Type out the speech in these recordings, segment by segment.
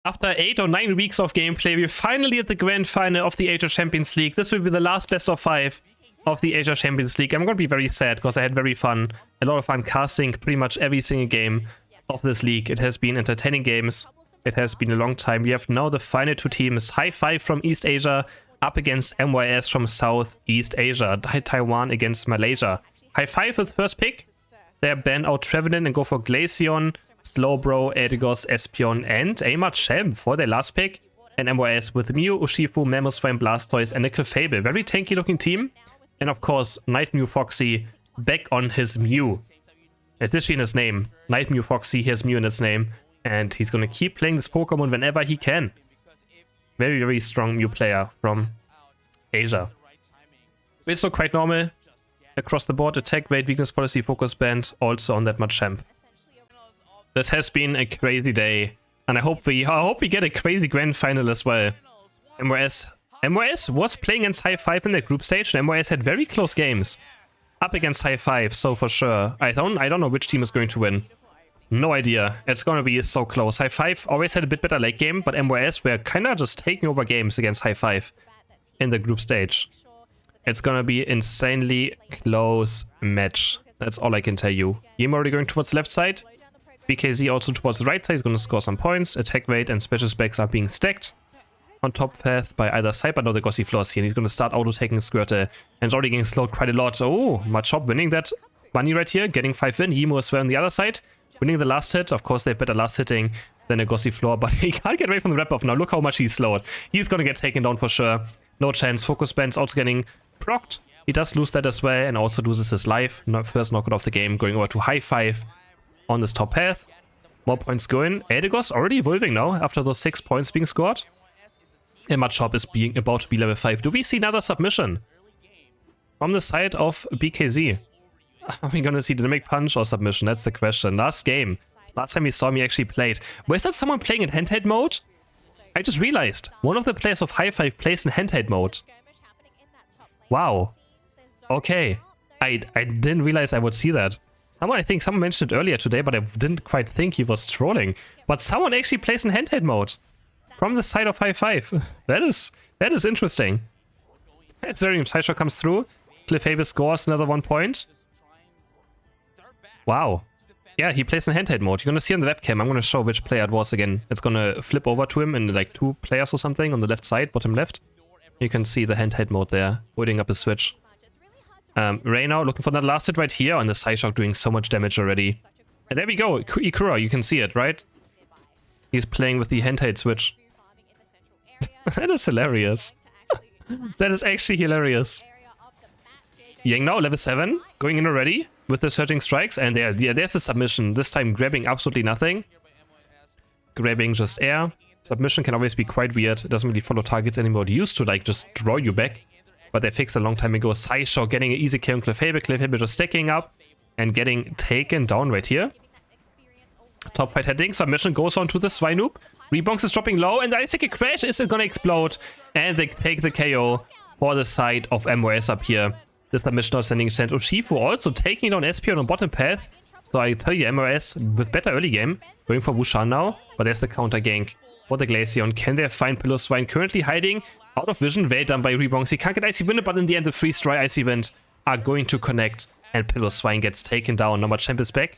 After 8 or 9 weeks of gameplay, we're finally at the grand final of the Asia Champions League. This will be the last best of 5 of the Asia Champions League. I'm going to be very sad because I had a lot of fun casting pretty much every single game of this league. It has been entertaining games. It has been a long time. We have now the final 2 teams. Hi5 from East Asia up against MYS from Southeast Asia. Taiwan against Malaysia. Hi5 with first pick. They ban out Trevenant and go for Glaceon, Slowbro, Edgos, Espion, and Machamp for their last pick. And MYS with Mew, Urshifu, Mamoswine, Blastoise, and a Clefable. Very tanky looking team. And of course, Night Mew Foxy back on his Mew. It's literally in his name. Night Mew Foxy, he has Mew in his name. And he's going to keep playing this Pokemon whenever he can. Very, very strong Mew player from Asia. It's so quite normal. Across the board, attack, weight, weakness, policy, focus band, also on that Machamp. This has been a crazy day, and I hope we get a crazy grand final as well. MYS was playing against Hi5 in the group stage, and MYS had very close games up against Hi5, so for sure. I don't know which team is going to win. No idea. It's gonna be so close. Hi5 always had a bit better late game, but MYS were kinda just taking over games against Hi5 in the group stage. It's gonna be insanely close match. That's all I can tell you. Yim already going towards the left side. BKZ also towards the right side. He's gonna score some points. Attack weight and special specs are being stacked on top path by either side, but now the Gossiflor is here. And he's gonna start auto-taking Squirtle. And it's already getting slowed quite a lot. Oh, Machop winning that bunny right here. Getting 5 in. Yimo as well on the other side. Winning the last hit. Of course, they're better last hitting than a Gossiflor, but he can't get away from the wrap-off now. Look how much he's slowed. He's gonna get taken down for sure. No chance. Focus Band's also getting procced. He does lose that as well and also loses his life. First knockout of the game, going over to Hi5 on this top path. More points going. Edgos already evolving now after those 6 points being scored. And Machop is about to be level 5. Do we see another submission from the side of BKZ? Are we gonna see Dynamic Punch or submission? That's the question. Last game. Last time we saw me actually played. Was that someone playing in handheld mode? I just realized. One of the players of Hi5 plays in handheld mode. Wow. Okay. I didn't realize I would see that. I think someone mentioned it earlier today, but I didn't quite think he was trolling. But someone actually plays in handheld mode. From the side of Hi5. That is interesting. Zerium Sideshow comes through. Clefable scores another 1 point. Wow. Yeah, he plays in handheld mode. You're gonna see on the webcam. I'm gonna show which player it was again. It's gonna flip over to him in like 2 players or something on the left side, bottom left. You can see the handheld mode there, holding up his switch. Ray now looking for that last hit right here on the Psyshock, doing so much damage already. And there we go, Ikura, you can see it, right? He's playing with the handheld switch. That is hilarious. That is actually hilarious. Yang now, level 7, going in already with the Surging Strikes. And there's the submission, this time grabbing absolutely nothing. Grabbing just air. Submission can always be quite weird. It doesn't really follow targets anymore. It used to like just draw you back. But they fixed a long time ago. Sideshow getting an easy kill on Clefable. Clefable just stacking up and getting taken down right here. Top fight heading. Submission goes on to the Swinoop. Rebonks is dropping low and I think a crash isn't gonna explode. And they take the KO for the side of MYS up here. The submission not standing a chance. Urshifu also taking down Espion on bottom path. So I tell you, MYS with better early game. Going for Wushan now. But there's the counter gank for the Glaceon. Can they find Piloswine currently hiding out of vision? Well done by Rebonks. He can't get Icy Wind, but in the end the freeze dry Icy Wind are going to connect and Piloswine gets taken down. Now Machamp is back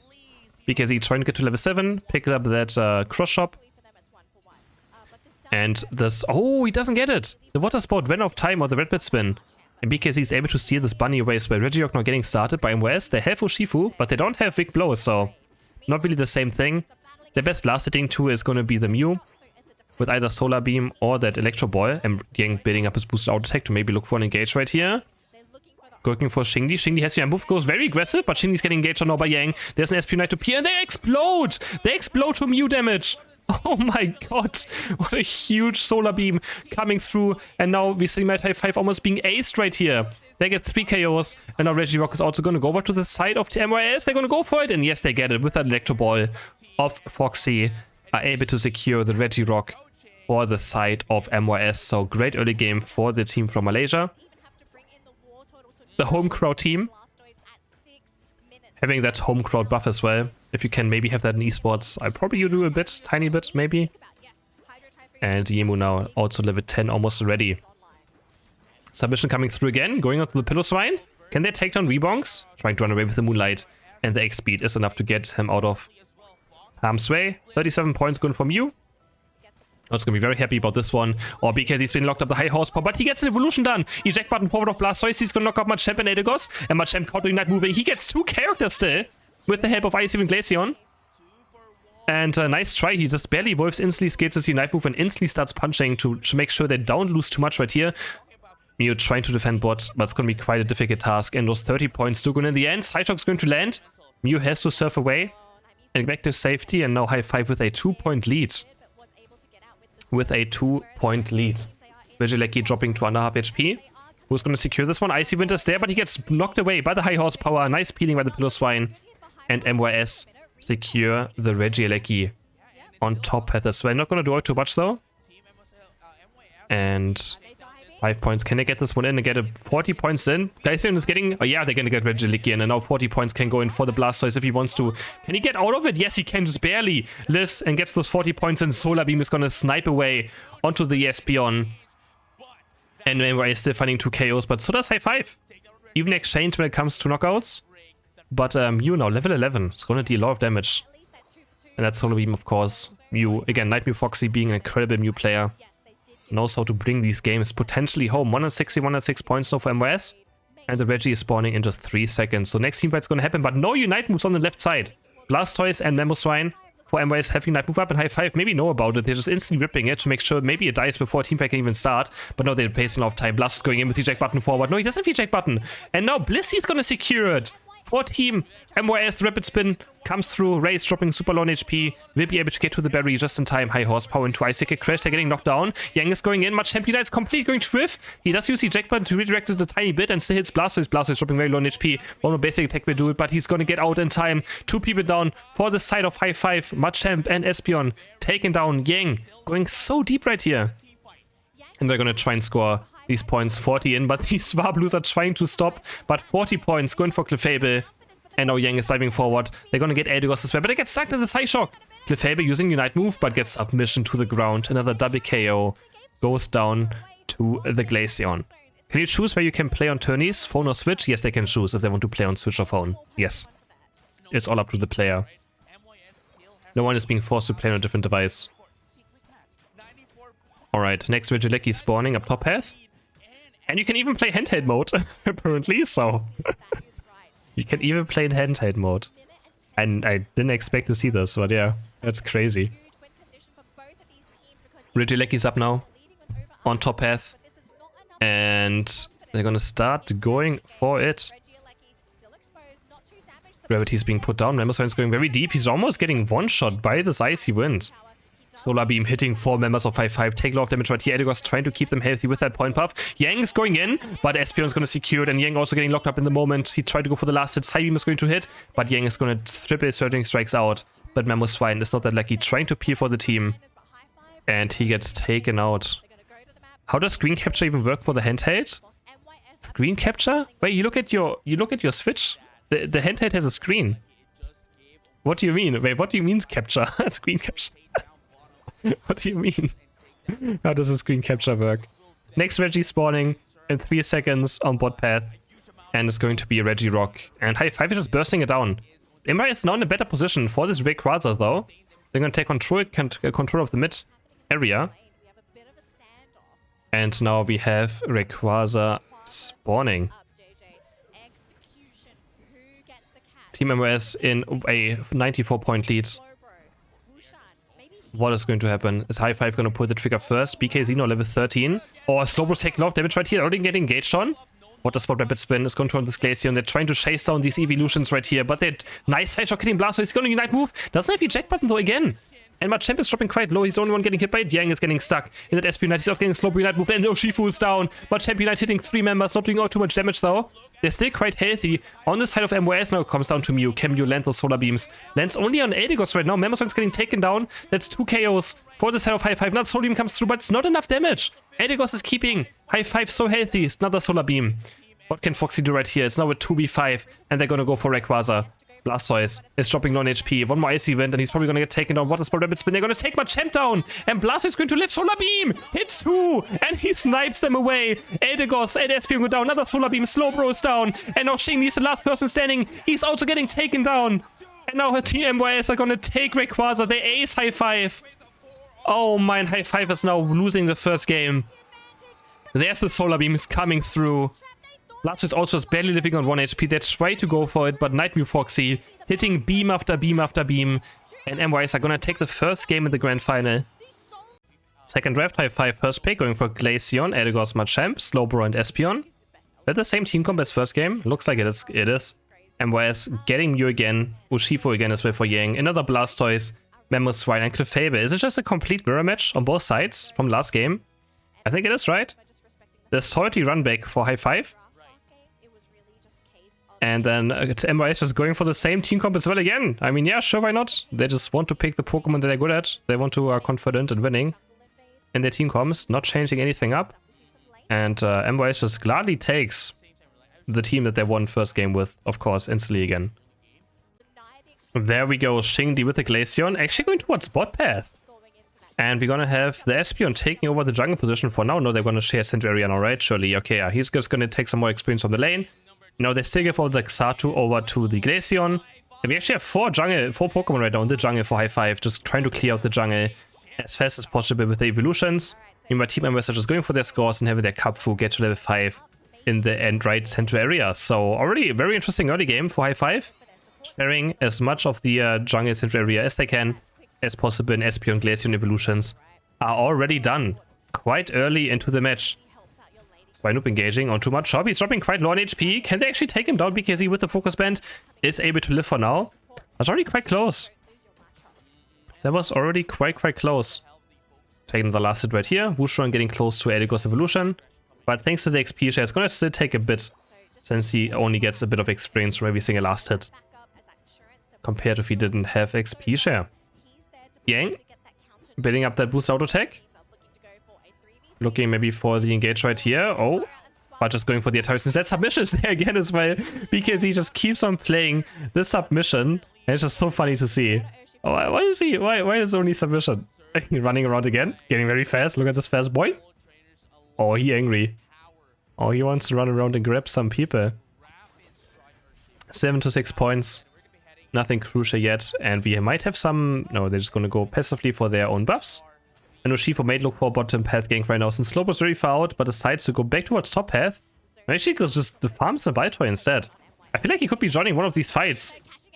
because he's trying to get to level 7, pick up that cross shop. And this, oh, he doesn't get it. The water sport ran out of time or the red bit spin. And BKZ is able to steal this bunny away as well. Regirock now getting started by MYS. They have Urshifu, but they don't have Big Blow, so not really the same thing. The best last hitting tool is going to be the Mew, with either Solar Beam or that Electro Ball, and Yang building up his boosted auto attack to maybe look for an engage right here. Looking for Xingdi. Xingdi has your move, goes very aggressive, but Xingdi's getting engaged on now by Yang. There's an SP Knight to Pier, and they explode! They explode to Mew damage! Oh my god, what a huge Solar Beam coming through, and now we see my Hi5 almost being aced right here. They get 3 KOs, and now Regirock is also going to go over to the side of the MYS. They're going to go for it, and yes, they get it with that Electro Ball of Foxy. Are able to secure the Regirock for the side of MYS. So great early game for the team from Malaysia. The home crowd team having that home crowd buff as well. If you can maybe have that in esports, I probably do a bit, tiny bit maybe. And Yemu now also level 10 almost already. Submission coming through again, going onto the Pillow Swine. Can they take down Rebonks? Trying to run away with the Moonlight. And the X speed is enough to get him out of harm's way. 37 points going from you. It's going to be very happy about this one. Or because he's been locked up the high horsepower. But he gets an evolution done. Eject button forward of Blastoise. He's going to knock out Machamp and Eldegoss. And Machamp countering Night moving. He gets 2 characters still. With the help of Icy and Glaceon. And nice try. He just barely evolves, instantly skates his Unite move and instantly starts punching to make sure they don't lose too much right here. Mew trying to defend bot, but it's going to be quite a difficult task. And those 30 points still going in the end. Psyshock's going to land. Mew has to surf away and back to safety. And now Hi5 with a 2-point lead. Regieleki dropping to under half HP. Who's going to secure this one? Icy Winter's there, but he gets knocked away by the high horsepower. Nice peeling by the Pillow Swine. And MYS secure the Regieleki on top path as well. Not going to do it too much though. And 5 points. Can they get this one in and get a 40 points in? Glaceon is getting... Oh yeah, they're going to get Regieleki in. And now 40 points can go in for the Blastoise if he wants to. Can he get out of it? Yes, he can. Just barely lives and gets those 40 points in. Solar Beam is going to snipe away onto the Espeon. And MYS is still finding 2 KOs, but so does Hi5. Even exchange when it comes to knockouts. But Mew now, level 11. It's going to deal a lot of damage. And that's Solar Beam, of course. Mew, again, Night Mew Foxy being an incredible Mew player. Knows how to bring these games potentially home. 160, 106 points now for MYS. And the Reggie is spawning in just 3 seconds. So next teamfight's going to happen, but no Unite moves on the left side. Blastoise and Mamoswine for MYS having Night move up, and Hi5 maybe know about it. They're just instantly ripping it to make sure maybe it dies before a teamfight can even start. But no, they're wasting a lot of time. Blastoise going in with the eject button forward. No, he doesn't have the eject button. And now Blissey's going to secure it. For team MYS, the rapid spin comes through. Raze dropping super low on HP. Will be able to get to the berry just in time. High horsepower into Ice Crash. They're getting knocked down. Yang is going in. Machamp Unite's complete going to whiff. He does use the eject button to redirect it a tiny bit and still hits Blastoise. Blastoise dropping very low on HP. One more basic attack will do it, but he's going to get out in time. 2 people down for the side of Hi5. Machamp and Espeon taken down. Yang going so deep right here. And they're going to try and score these points. 40 in, but these Swablues are trying to stop. But 40 points going for Clefable. And now Yang is diving forward. They're going to get Eldegoss as well, but they get stuck in the Psyshock. Clefable using Unite move, but gets submission to the ground. Another double KO goes down to the Glaceon. Can you choose where you can play on tourneys? Phone or Switch? Yes, they can choose if they want to play on Switch or phone. Yes. It's all up to the player. No one is being forced to play on a different device. Alright, next Regieleki spawning up top path. And you can even play handheld mode, apparently, so... You can even play in handheld mode. And I didn't expect to see this, but yeah, that's crazy. Regieleki's up now. On top path. And they're gonna start going for it. Gravity's being put down. Mamoswine's going very deep. He's almost getting one-shot by this Icy Wind. Solar Beam hitting 4 members of Hi5. Take a lot of damage right here. Eldegoss trying to keep them healthy with that point puff. Yang's going in, but Espeon's going to secure it. And Yang also getting locked up in the moment. He tried to go for the last hit. Psybeam is going to hit, but Yang is going to triple Surging Strikes out. But Mamoswine is not that lucky. Trying to peel for the team. And he gets taken out. How does screen capture even work for the handheld? Screen capture? Wait, you look at your Switch. The handheld has a screen. What do you mean? Wait, what do you mean capture? Screen capture. What do you mean? How does a screen capture work? Next Reggie spawning in 3 seconds on bot path. And it's going to be a Reggie Rock. And Hi5 is just bursting it down. MYS is now in a better position for this Rayquaza though. They're going to take control of the mid area. And now we have Rayquaza spawning. Team MYS in a 94-point lead. What is going to happen? Is Hi5 going to pull the trigger first? BK Xeno level 13. Or Slowbro's taking a lot of damage right here. Already getting engaged on. Water Spot Rapid Spin is going to run this Glaceon. They're trying to chase down these evolutions right here. But they're nice Sideshock hitting Blast. So he's going to Unite move. Doesn't have the eject button though again. And Machamp is dropping quite low. He's the only one getting hit by it. Yang is getting stuck in that SP Unite. He's off getting Slowbro Unite move. And Urshifu is down. Machamp Unite hitting 3 members. Not doing all too much damage though. They're still quite healthy. On the side of MYS now comes down to Mew. Can Mew land those Solar Beams? Lands only on Eldegoss right now. Mamoswine's getting taken down. That's 2 KOs for the side of Hi5. Not Solar Beam comes through, but it's not enough damage. Eldegoss is keeping Hi5 so healthy. It's another Solar Beam. What can Foxy do right here? It's now a 2v5, and they're gonna go for Rayquaza. Blastoise is dropping low on HP. One more ice event and he's probably going to get taken down. Water Spell, Rapid Spin. They're going to take Machamp down. And Blastoise is going to live. Solar Beam hits 2. And he snipes them away. Eldegoss and Espeon go down. Another Solar Beam. Slowbro is down. And now Xing is the last person standing. He's also getting taken down. And now her team MYS are going to take Rayquaza. They ace Hi5. Oh, my Hi5 is now losing the first game. There's the Solar Beam is coming through. Blastoise also is barely living on 1 HP. They try to go for it, but Nightmare Foxy hitting beam after beam after beam. And MYS are gonna take the first game in the grand final. Second draft, Hi5 first pick, going for Glaceon, Eldegoss, Machamp, Slowbro, and Espeon. They're the same team comp as first game. Looks like it is. MYS getting Mew again, Urshifu again as well for Yang. Another Blastoise, Mamoswine, and Clefable. Is it just a complete mirror match on both sides from last game? I think it is, right? The salty run back for Hi5. And then MYS just going for the same team comp as well again. I mean, yeah, sure, why not? They just want to pick the Pokemon that they're good at. They want to are confident in winning in their team comps, not changing anything up. And MYS just gladly takes the team that they won first game with, of course, instantly again. There we go, Xingdi with the Glaceon, actually going towards bot path. And we're gonna have the Espeon taking over the jungle position for now. No, they're gonna share center area now, right? Surely, okay, yeah, he's just gonna take some more experience from the lane. Now they still give all the Xatu over to the Glaceon. And we actually have 4 Pokemon right now in the jungle for Hi5, just trying to clear out the jungle as fast as possible with the evolutions. And my team members are just going for their scores and having their Kapfu get to level 5 in the end right center area. So already a very interesting early game for Hi5. Sharing as much of the jungle center area as they can as possible in Espeon Glaceon evolutions are already done quite early into the match. Swinub engaging on too much shop. He's dropping quite low on HP. Can they actually take him down? BKZ with the focus band is able to live for now. That's already quite close. That was already quite close. Taking the last hit right here. Wushron getting close to Eldegoss evolution. But thanks to the XP share, it's gonna still take a bit, since he only gets a bit of experience from every single last hit, compared to if he didn't have XP share. Yang building up that boost auto attack. Looking maybe for the engage right here. Oh, but just going for the attacks instead. Submissions there again as well, because he just keeps on playing this submission. And it's just so funny to see. Oh, why is he? Why is only submission? He's running around again, getting very fast. Look at this fast boy. Oh, he angry. Oh, he wants to run around and grab some people. 7 to 6 points. Nothing crucial yet. And we might have some... No, they're just going to go passively for their own buffs. And Urshifu may look for bottom path gank right now, since Slowbro is very far out, but decides to go back towards top path. Actually, goes just farms the Baltoy instead. I feel like he could be joining one of these fights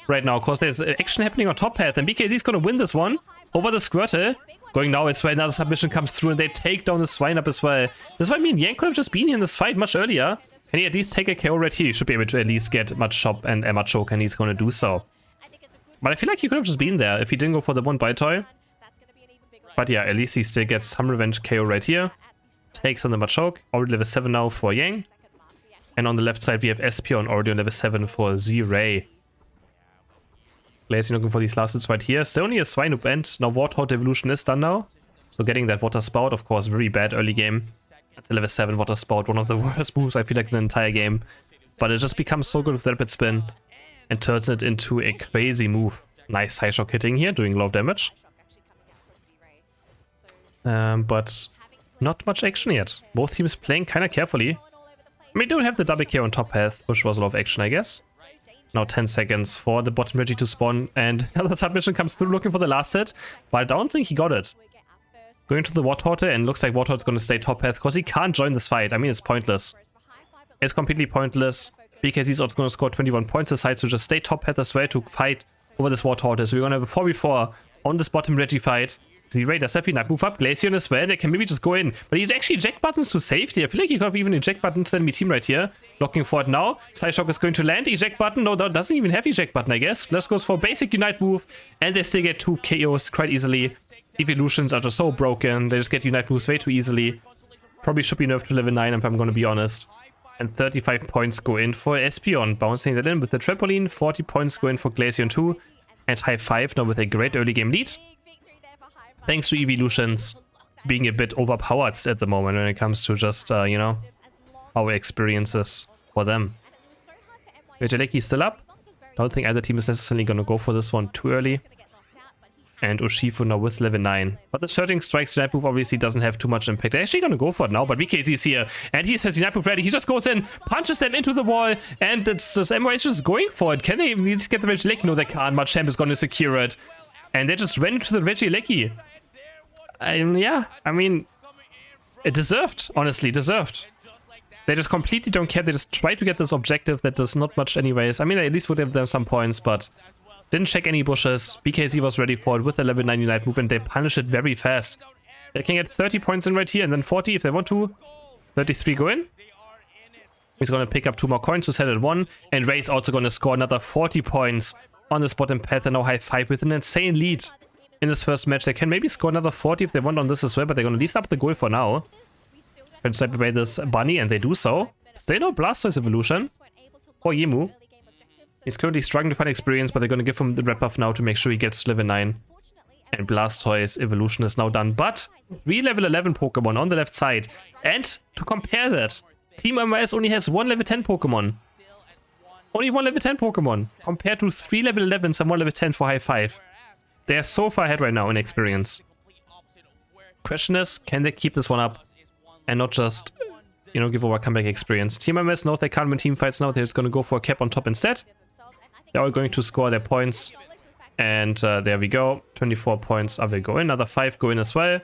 right now, because there's action happening on top path, and BKZ is going to win this one over the Squirtle. Going now as well, another submission comes through, and they take down the Swine up as well. This is what I mean, Yang could have just been in this fight much earlier, and he at least take a KO right here. He should be able to at least get much chop and Emma choke, and he's going to do so. But I feel like he could have just been there if he didn't go for the one Baltoy. But yeah, at least he still gets some revenge KO right here. Takes on the Machoke. Already level 7 now for Yang. And on the left side we have Espeon already on level 7 for Z-Ray. Glaceon looking for these last hits right here. Still only a Swinub end. Now Warthog evolution is done now. So getting that Water Spout, of course, very bad early game. At level 7 Water Spout, one of the worst moves I feel like in the entire game. But it just becomes so good with Rapid Spin. And turns it into a crazy move. Nice side shock hitting here, doing a lot of damage. But not much action yet. Both teams playing kind of carefully. I mean, don't have the double K on top path, which was a lot of action, I guess. Now 10 seconds for the bottom Reggie to spawn, and another submission comes through looking for the last hit, but I don't think he got it. Going to the Warthog, and looks like Warthog's going to stay top path, because he can't join this fight. I mean, it's pointless. It's completely pointless, because he's also going to score 21 points, decides to just stay top path as well to fight over this Warthog. So we're going to have a 4v4 on this bottom Reggie fight. Z-Ray does definitely not move up. Glaceon as well. They can maybe just go in. But he actually eject buttons to safety. I feel like he could have even eject button to the enemy team right here. Looking for it now. Psyshock is going to land. Eject button. No, that doesn't even have eject button, I guess. Let's go for basic Unite move. And they still get 2 KOs quite easily. Evolutions are just so broken. They just get Unite moves way too easily. Probably should be nerfed to level 9 if I'm going to be honest. And 35 points go in for Espeon. Bouncing that in with the trampoline. 40 points go in for Glaceon 2. And Hi5 now with a great early game lead. Thanks to evolutions being a bit overpowered at the moment when it comes to just, you know, our experiences for them. Vigileki still up. don't think either team is necessarily going to go for this one too early. And Urshifu now with level 9. But the Surging Strikes Unite move obviously doesn't have too much impact. They're actually going to go for it now, but BKZ is here. And he says Unite move ready. He just goes in, punches them into the wall, and it's just MYS just going for it. Can they even just get the Regieleki? No, they can't. Machamp is going to secure it. And they just ran into the Regieleki. Yeah, I mean, it deserved, honestly, deserved. They just completely don't care. They just try to get this objective that does not much anyways. I mean, they at least would have them some points, but didn't check any bushes. BKZ was ready for it with the level 9 Unite move, and they punish it very fast. They can get 30 points in right here, and then 40 if they want to. 33 go in. He's going to pick up 2 more coins to set it 1, and Ray's also going to score another 40 points on this bottom path, and now Hi5 with an insane lead in this first match. They can maybe score another 40 if they want on this as well, but they're going to leave up the goal for now. Can swipe away this bunny, and they do so. Still no Blastoise evolution for Yimu. He's currently struggling to find experience, but they're going to give him the red buff now to make sure he gets to level 9. And Blastoise evolution is now done. But 3 level 11 Pokemon on the left side. And to compare that, Team MYS only has 1 level 10 Pokemon. Only 1 level 10 Pokemon compared to 3 level 11s and 1 level 10 for Hi5. They are so far ahead right now in experience. Question is, can they keep this one up and not just, you know, give over comeback experience? Team MYS knows they can't win team fights now. They're just going to go for a cap on top instead. They're all going to score their points. And there we go. 24 points will go in. Another 5 go in as well.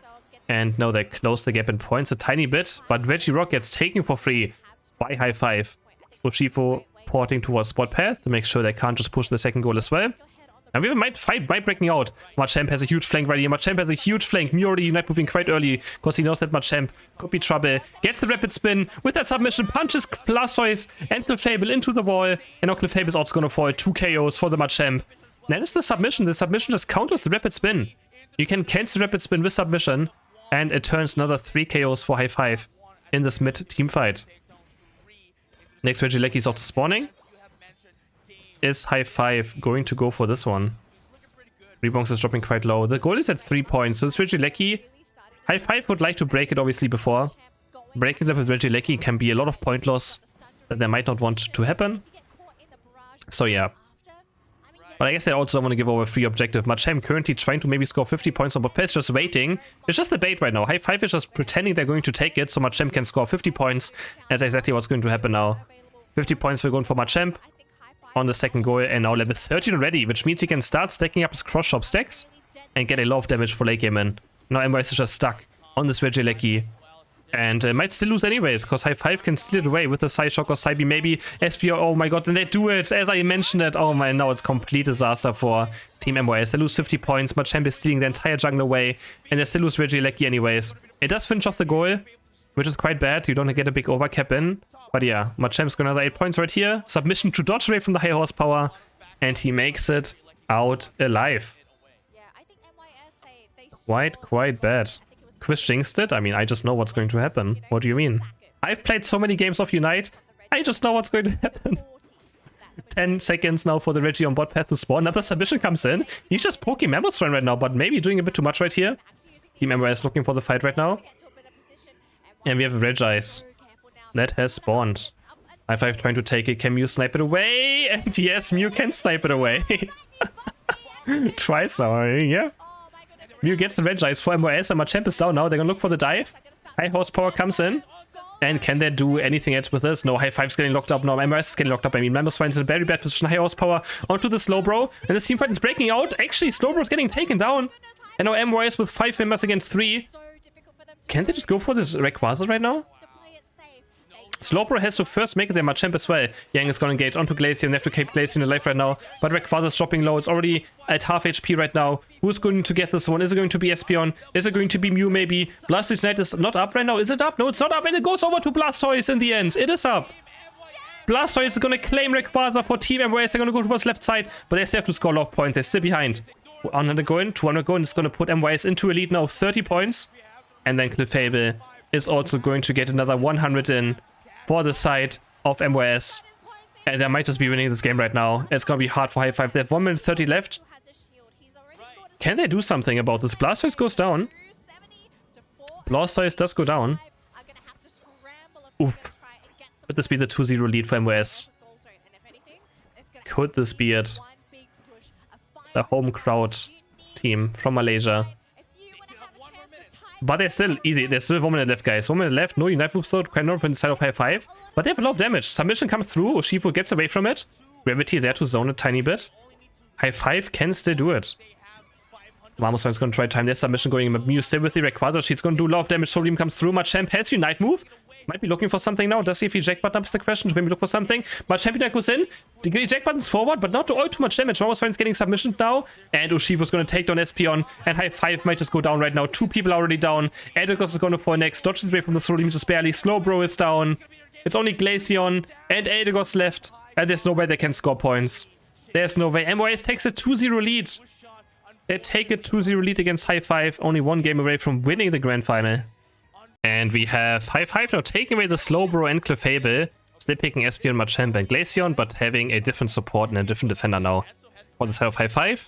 And now they close the gap in points a tiny bit. But Regirock gets taken for free by Hi5. Urshifu porting towards spot path to make sure they can't just push the second goal as well. And we might fight by breaking out. Machamp has a huge flank right here. Machamp has a huge flank. Mew already Unite moving quite early because he knows that Machamp could be trouble. Gets the rapid spin with that submission. Punches Blastoise and Clefable into the wall. And now Clefable is also going to fall. 2 KOs for the Machamp. That is the submission. The submission just counters the rapid spin. You can cancel rapid spin with submission. And it turns another 3 KOs for Hi5 in this mid-team fight. Next Regieleki is also spawning. Is Hi5 going to go for this one? Rebonks is dropping quite low. The goal is at 3 points. So it's Regieleki. Hi5 would like to break it obviously before. Breaking them with Regieleki can be a lot of point loss that they might not want to happen. So yeah. But I guess they also don't want to give over a free objective. Machamp currently trying to maybe score 50 points on both paths, just waiting. It's just a bait right now. Hi5 is just pretending they're going to take it so Machamp can score 50 points. That's exactly what's going to happen now. 50 points will go in for Machamp on the second goal, and now level 13 already, which means he can start stacking up his cross-shop stacks and get a lot of damage for late game in. Now MYS is just stuck on this Regieleki, and might still lose anyways, because Hi5 can steal it away with a Psyshock or Psybe, maybe SPO. Oh my god, and they do it, as I mentioned it. Oh my, now it's complete disaster for Team MYS. They lose 50 points, Machamp is stealing the entire jungle away, and they still lose Regieleki anyways. It does finish off the goal, which is quite bad. You don't get a big overcap in. But yeah, Machamp's got another 8 points right here. Submission to dodge away from the high horsepower. And he makes it out alive. Quite bad. Chris jinxed it. I mean, I just know what's going to happen. What do you mean? I've played so many games of Unite. I just know what's going to happen. 10 seconds now for the Reggie on bot path to spawn. Another submission comes in. He's just poking Mammoth's right now, but maybe doing a bit too much right here. Team MYS looking for the fight right now. And we have Regice that has spawned. Hi5 trying to take it. Can Mew snipe it away? And yes, Mew can snipe it away. Twice now, yeah. Mew gets the Regice for MYS, and Machamp is down now. They're gonna look for the dive. High horsepower comes in. And can they do anything else with this? No, Hi5's getting locked up now. MYS is getting locked up. I mean, Mammoth finds in a very bad position. High horsepower onto the Slowbro. And this team fight is breaking out. Actually, Slowbro's getting taken down. And now MYS with 5 members against 3. Can they just go for this Rayquaza right now? Slowbro has to first make it their Machamp as well. Yang is going to engage onto Glacier and have to keep Glacier in life right now. But Rayquaza is dropping low. It's already at half HP right now. Who's going to get this one? Is it going to be Espeon? Is it going to be Mew maybe? Blastoise Knight is not up right now. Is it up? No, it's not up. And it goes over to Blastoise in the end. It is up. Blastoise is going to claim Rayquaza for Team MYS. They're going to go towards left side. But they still have to score a lot of points. They're still behind. 100 going, 200 going. It's going to put MYS into a lead now of 30 points. And then Clefable is also going to get another 100 in for the side of MYS. And they might just be winning this game right now. It's going to be hard for Hi5. They have 1 minute 30 left. Can they do something about this? Blastoise goes down. Blastoise does go down. Oof. Could this be the 2-0 lead for MYS? could this be it? The home crowd team from Malaysia. But they're still easy. There's still 1 minute left, guys. 1 minute left. No Unite moves though. Quite normal from the side of Hi5. But they have a lot of damage. Submission comes through. Urshifu gets away from it. Gravity there to zone a tiny bit. Hi5 can still do it. Vamos is going to try time their submission going in. Mew still with the Rayquaza. She's going to do a lot of damage. Soul comes through. Machamp has Unite move. Might be looking for something now. Does he if eject button up is the question? Maybe look for something. Machamp Unite goes in. The eject button's forward, but not to all too much damage. Vamos is getting submission now. And Urshifu's going to take down Espeon. And Hi5 might just go down right now. 2 people are already down. Edegos is going to fall next. Dodges away from the Soul just barely. Slowbro is down. It's only Glaceon and Edegos left. And there's no way they can score points. There's no way. MYS takes a 2-0 lead. They take a 2-0 lead against Hi5. Only 1 game away from winning the grand final. And we have Hi5 now taking away the Slowbro and Clefable. Still picking Espeon, Machamp and Glaceon, but having a different support and a different defender now for the side of Hi5.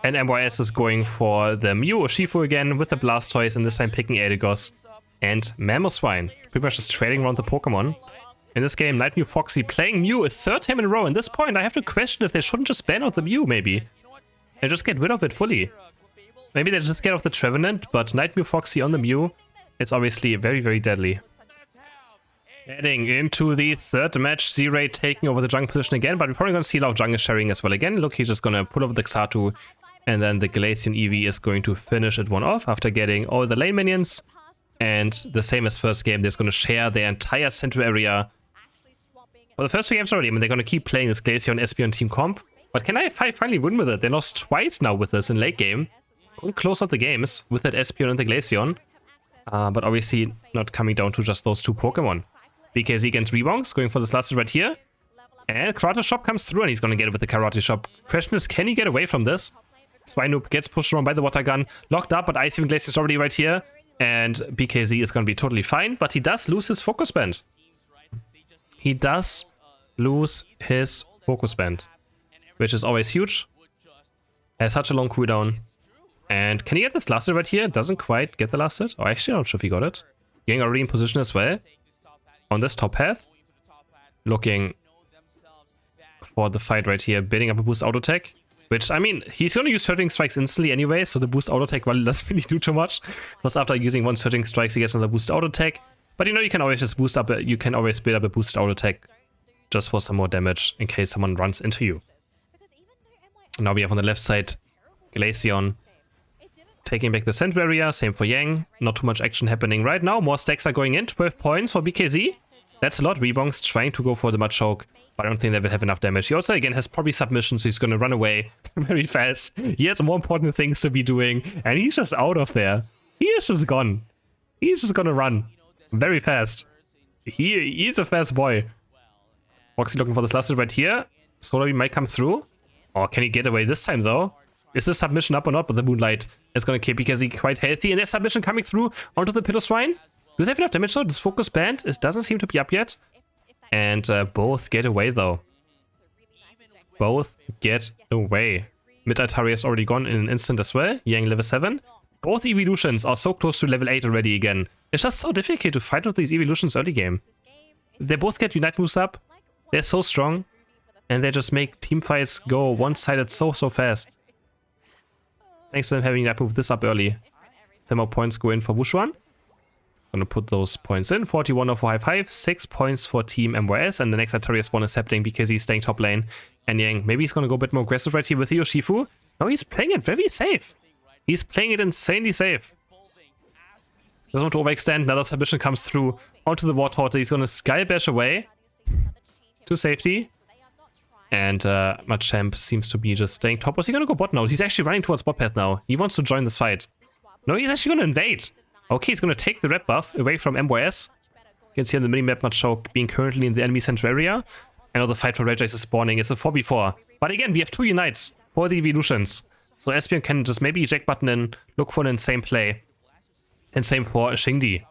And MYS is going for the Mew Urshifu again with the Blastoise, and this time picking Edegos and Mamoswine. Pretty much just trading around the Pokemon. In this game, Night Mew Foxy playing Mew a 3rd time in a row. At this point, I have to question if they shouldn't just ban out the Mew, maybe. And just get rid of it fully. Maybe they just get off the Trevenant, but Night Mew Foxy on the Mew is obviously very, very deadly. Heading into the 3rd match, Z-Ray taking over the jungle position again, but we're probably going to see a lot of jungle sharing as well again. Look, he's just going to pull over the Xatu, and then the Glaceon Eevee is going to finish it one off after getting all the lane minions. And the same as first game, they're going to share their entire central area. Well, the first 2 games already, I mean, they're going to keep playing this Glaceon Espeon team comp. But can Hi5 finally win with it? They lost twice now with this in late game. Going to close out the games with that Espeon and the Glaceon. But obviously not coming down to just those 2 Pokemon. BKZ against Rebonks, going for this last right here. And Karate Chop comes through and he's going to get it with the Karate Chop. Question is, can he get away from this? Swinub gets pushed around by the Water Gun. Locked up, but Icy Wind Glacier is already right here. And BKZ is going to be totally fine, but he does lose his Focus Band. He does lose his Focus Band, which is always huge. Has such a long cooldown. And can he get this last hit right here? Doesn't quite get the last hit. Oh, actually, I'm not sure if he got it. Getting already in position as well. On this top path. Looking for the fight right here. Building up a boost auto attack. Which, I mean, he's going to use Surging Strikes instantly anyway, so the boost auto attack really doesn't really do too much. Because after using 1 Surging Strikes, he gets another boost auto attack. But you know, you can always just boost up, you can always build up a boosted auto attack just for some more damage in case someone runs into you. Now we have on the left side Glaceon taking back the central area. Same for Yang. Not too much action happening right now. More stacks are going in. 12 points for BKZ. That's a lot. Rebonks trying to go for the Machoke, but I don't think they will have enough damage. He also, again, has probably submission, so he's going to run away very fast. He has more important things to be doing, and he's just out of there. He is just gone. He's just going to run very fast. He's a fast boy. Foxy looking for this last hit right here. Solar Beam might come through. Oh, can he get away this time, though? Is this submission up or not? But the Moonlight is going to keep because he's quite healthy. And there's submission coming through onto the Piloswine. Do they have enough damage, though? This Focus Band doesn't seem to be up yet. And both get away, though. Both get away. Mid-Altaria is already gone in an instant as well. Yang level 7. Both evolutions are so close to level 8 already again. It's just so difficult to fight with these evolutions early game. They both get Unite moves up. They're so strong. And they just make team fights go one-sided so fast. Thanks to them having that move this up early. 10 more points go in for Wushuan. Gonna put those points in. 41 for Hi5, 6 points for Team MYS, and the next Altaria spawn is happening because he's staying top lane. And Yang, maybe he's gonna go a bit more aggressive right here with the Urshifu. No, he's playing it very safe. He's playing it insanely safe. Doesn't want to overextend. Another submission comes through onto the Wartortle. He's gonna Sky Bash away to safety. And Machamp seems to be just staying top. Was he gonna go bot now? He's actually running towards bot path now. He wants to join this fight. No, he's actually gonna invade. Okay, he's gonna take the red buff away from MYS. You can see on the minimap Machoke being currently in the enemy center area. I know the fight for Regice is spawning. It's a 4v4. But again, we have 2 Unites for the evolutions. So Espeon can just maybe eject button in, look for an insane play. And same for Xingdi.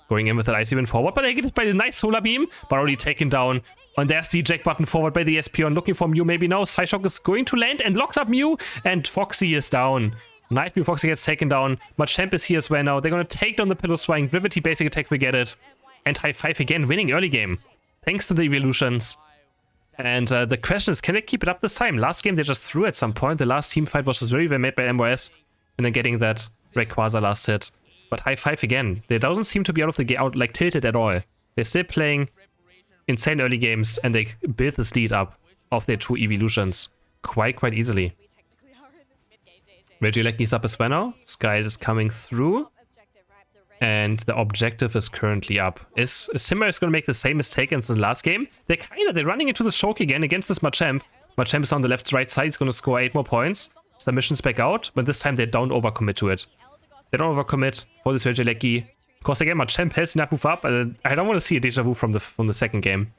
Going in with that Icy Wind forward, but they get it by the nice Solar Beam, but already taken down. And there's the eject button forward by the Espeon, looking for Mew maybe now. Psyshock is going to land and locks up Mew, and Foxy is down. Night Mew Foxy gets taken down. Machamp is here as well now. They're going to take down the Piloswine. Gravity basic attack, we get it. And Hi5 again winning early game. Thanks to the evolutions. And the question is, can they keep it up this time? Last game they just threw at some point. The last team fight was just very well made by MYS, and then getting that Rayquaza last hit. But Hi5 again, they don't seem to be out of the game, like tilted at all. They're still playing insane early games, and they build this lead up of their two evolutions quite easily. Regieleki's up as well now. Sky is coming through. And the objective is currently up. Is Simba is going to make the same mistake as the last game? They're running into the choke again against this Machamp. Machamp is on the right side. He's going to score 8 more points. Submission's back out, but this time they don't overcommit to it. They don't overcommit for this Regieleki. Because again, Machamp has enough move up. I don't want to see a deja vu from the second game.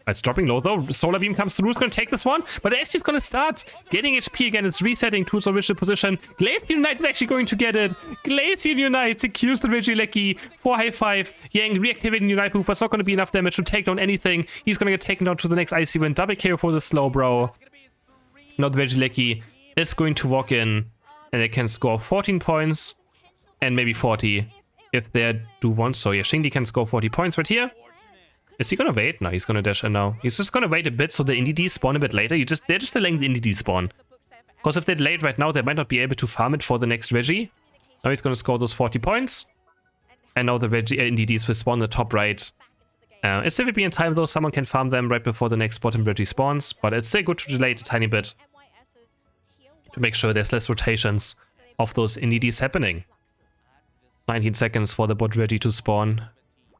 It's dropping low though. Solar Beam comes through. It's going to take this one. But actually it's going to start getting HP again. It's resetting to its original position. Glacial Unite is actually going to get it. Glacial Unite secures the Regieleki for Hi5. Yang reactivating Unite move. But it's not going to be enough damage to take down anything. He's going to get taken down to the next Icy Wind. Double KO for the slow bro. Now the Regieleki is going to walk in. And they can score 14 points. And maybe 40 if they do want so. Yeah, Xingdi can score 40 points right here. Is he gonna wait? No, he's gonna dash in now. He's just gonna wait a bit so the NDD spawn a bit later. They're just delaying the NDD spawn. Because if they're late right now, they might not be able to farm it for the next Regi. Now he's gonna score those 40 points. And now the NDDs will spawn the top right. It's still be in time though. Someone can farm them right before the next bottom Regi spawns. But it's still good to delay it a tiny bit. To make sure there's less rotations of those NDDs happening. 19 seconds for the bot Regi to spawn.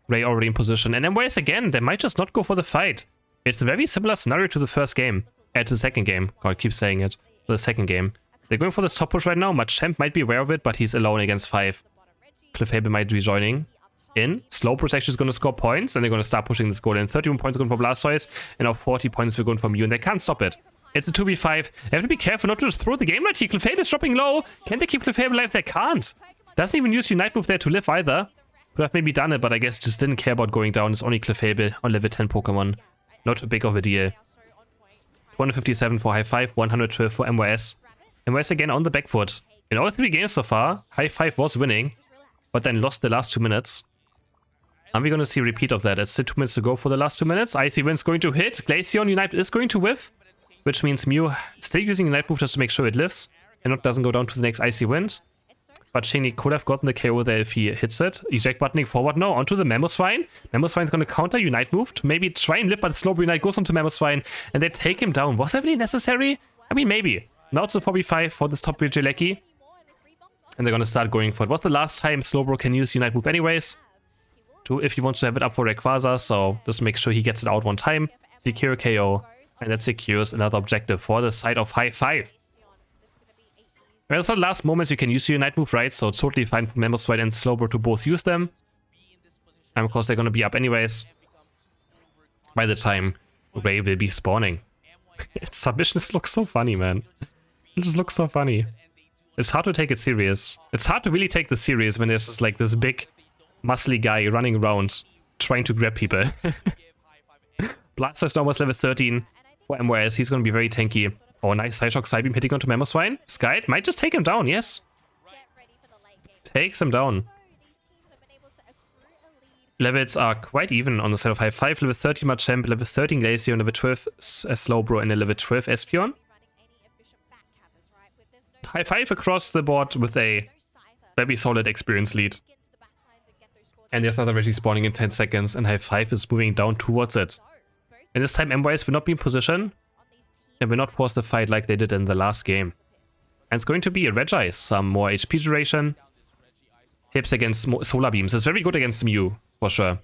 Ray already in position. And MYS again, they might just not go for the fight. It's a very similar scenario to the first game. To the second game. God, I keep saying it. The second game. They're going for this top push right now. Machamp might be aware of it, but he's alone against 5. Clefable might be joining in. Slowbro actually is going to score points, and they're going to start pushing this goal in. 31 points are going for Blastoise, and now 40 points are going for Mew, and they can't stop it. It's a 2v5. They have to be careful not to just throw the game right here. Clefable is dropping low. Can they keep Clefable alive? They can't. Doesn't even use Unite move there to live either. Could have maybe done it, but I guess just didn't care about going down. It's only Clefable on level 10 Pokemon. Not too big of a deal. 257 for Hi5, 112 for MYS. MYS again on the back foot. In all 3 games so far, Hi5 was winning, but then lost the last 2 minutes. Are we going to see a repeat of that? It's still 2 minutes to go for the last 2 minutes. Icy Wind's going to hit. Glaceon Unite is going to whiff, which means Mew still using Unite move just to make sure it lives and not doesn't go down to the next Icy Wind. But Xingdi could have gotten the KO there if he hits it. Eject buttoning forward now onto the Mamoswine. Mamoswine's going to counter Unite move to maybe try and live, but Slowbro Unite goes onto Mamoswine and they take him down. Was that really necessary? I mean, maybe. Now it's a 4v5 for this top Regieleki. And they're going to start going for it. What's the last time Slowbro can use Unite move anyways? If he wants to have it up for Rayquaza, so just make sure he gets it out one time. Secure KO. And that secures another objective for the side of Hi5. Well, it's not the last moments you can use your Unite move, right? So it's totally fine for Mamoswine and Slowbro to both use them. And of course they're going to be up anyways. By the time Ray will be spawning. Its submissions look so funny, man. It just looks so funny. It's hard to take it serious. It's hard to really take this serious when there's just like this big, muscly guy running around trying to grab people. Blastoise now was level 13 for MYS. He's going to be very tanky. Oh, nice Psyshock Psybeam hitting onto Mamoswine. Sky might just take him down, yes. Takes him down. Levels are quite even on the side of Hi5. Level 30 Machamp, level 13 Glaceon, level 12 Slowbro, and a level 12 Espeon. Hi5 across the board with a very solid experience lead. And there's another Regi spawning in 10 seconds, and Hi5 is moving down towards it. And this time MYS will not be in position. And will not force the fight like they did in the last game. And it's going to be a Regi, some more HP duration. Hips against Solar Beams. It's very good against Mew, for sure.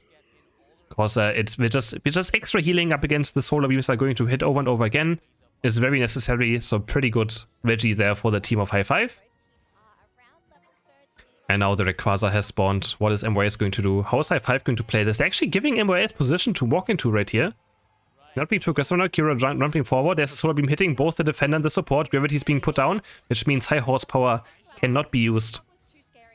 Because we're just extra healing up against the Solar Beams that are going to hit over and over again. Is very necessary, so pretty good Regi there for the team of Hi5. And now the Rayquaza has spawned. What is MYS going to do? How is Hi5 going to play this? They're actually giving MYS position to walk into right here. Not being too aggressive now. Kira jumping forward. There's a Solar Beam hitting both the defender and the support. Gravity is being put down, which means high horsepower cannot be used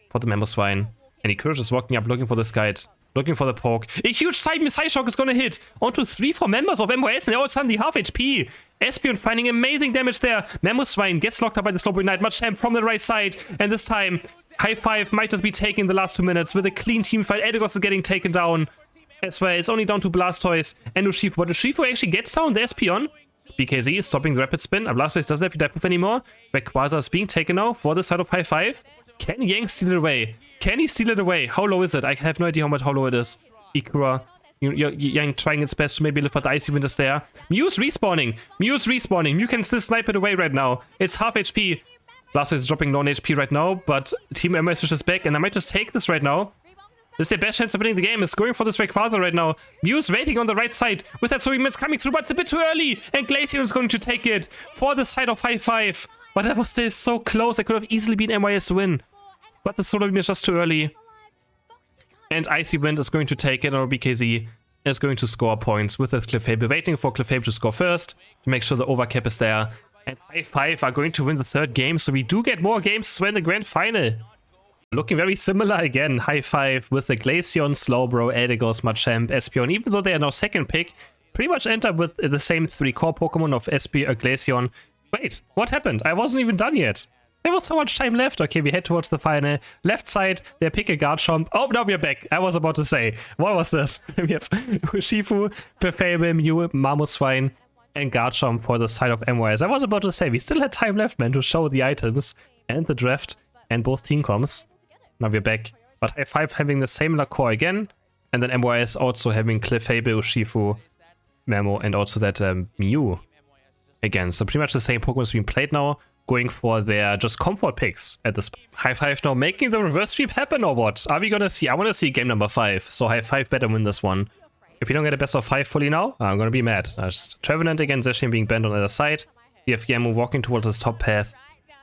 for the Mamoswine. And Kira just walking up, looking for this guide, looking for the poke. A huge Psyshock is going to hit onto 3 4 members of MYS, and they're all suddenly half HP. Espeon finding amazing damage there. Mamoswine gets locked up by the Slowbro Unite. Machamp from the right side, and this time Hi5 might just be taking the last 2 minutes with a clean team fight. Eldegoss is getting taken down. as well. It's only down to Blastoise and Urshifu, but Urshifu actually gets down the Espeon. BKZ is stopping the Rapid Spin. Blastoise doesn't have to dive move anymore. Rayquaza is being taken now for the side of Hi5. Can Yang steal it away? Can he steal it away? How low is it? I have no idea how low it is. Ikura, Yang trying its best to maybe lift, but the Icy Wind is there. Mew's respawning. Mew's respawning. Mew can still snipe it away right now. It's half HP. Blastoise is dropping non HP right now, but Team MYS is just back, and I might just take this right now. This is their best chance of winning the game. Is going for this Rayquaza right now. Mew's waiting on the right side with that Solar Beam coming through, but it's a bit too early. And Glaceon is going to take it for the side of Hi5. But that was still so close. That could have easily been MYS win. But the Solar Beam is just too early. And Icy Wind is going to take it, or BKZ is going to score points with this Clefable. Waiting for Clefable to score first to make sure the overcap is there. And Hi5 are going to win the third game, so we do get more games to win the grand final. Looking very similar again. Hi5 with the Glaceon, Slowbro, Eldegoss, Machamp, Espeon. Even though they are now second pick, pretty much end up with the same 3 core Pokemon of Glaceon. Wait, what happened? I wasn't even done yet. There was so much time left. Okay, we head towards the final. Left side, they pick a Garchomp. Oh, now we're back. I was about to say, what was this? We have Urshifu, Clefable, Mew, Mamoswine, and Garchomp for the side of MYS. I was about to say, we still had time left, man, to show the items and the draft and both team comps. Now we're back. But Hi5 having the same core again. And then MYS also having Clefable, Urshifu, Memo, and also that Mew again. So pretty much the same Pokemon being played now. Going for their just comfort picks at this point. Hi5 now making the reverse sweep happen, or what? Are we gonna see? I want to see game number 5. So Hi5 better win this one. If you don't get a best of 5 fully now, I'm gonna be mad. Just Trevenant against Zacian being banned on the other side. We have Yamu walking towards his top path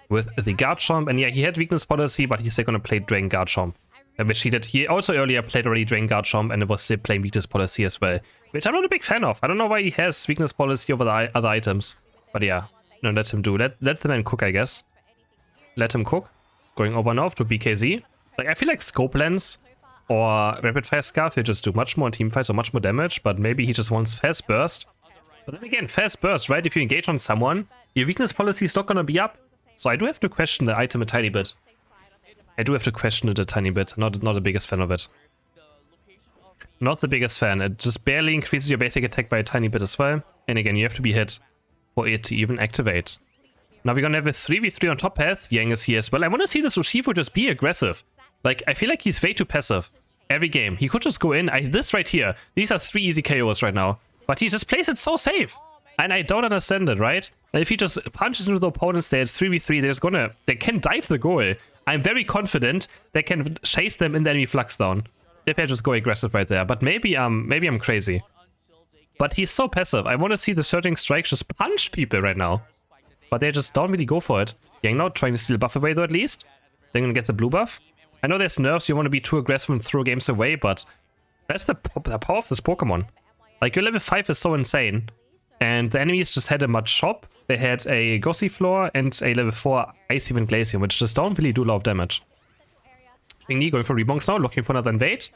with the Garchomp. And yeah, he had weakness policy, but he's still gonna play Dragon Garchomp. Which he did. He also earlier played already Dragon Garchomp, and it was still playing weakness policy as well. Which I'm not a big fan of. I don't know why he has weakness policy over the other items. But yeah. No, let him do. Let the man cook, I guess. Let him cook. Going over now to BKZ. Like, I feel like Scope Lens or Rapid Fire Scarf will just do much more in teamfights or much more damage, but maybe he just wants Fast Burst. But then again, Fast Burst, right? If you engage on someone, your weakness policy is not gonna be up. So I do have to question the item a tiny bit. I do have to question it a tiny bit. Not the biggest fan of it. Not the biggest fan. It just barely increases your basic attack by a tiny bit as well. And again, you have to be hit for it to even activate. Now we're gonna have a 3v3 on top path. Yang is here as well. I want to see this Urshifu just be aggressive. Like, I feel like he's way too passive every game. He could just go in. This right here. These are 3 easy KOs right now. But he just plays it so safe. And I don't understand it, right? And if he just punches into the opponent's there, it's 3v3. They can dive the goal. I'm very confident they can chase them in the enemy flux down. If they just go aggressive right there. But maybe I'm crazy. But he's so passive. I want to see the Surging Strike just punch people right now. But they just don't really go for it. Yang now trying to steal a buff away though at least. They're gonna get the blue buff. I know there's nerfs, you want to be too aggressive and throw games away, but that's the power of this Pokemon. Like, your level 5 is so insane. And the enemies just had a mud shop. They had a Gossifleur and a level 4 Icy Wind Glaceon, which just don't really do a lot of damage. Xingyi going for Rebonks now, looking for another invade.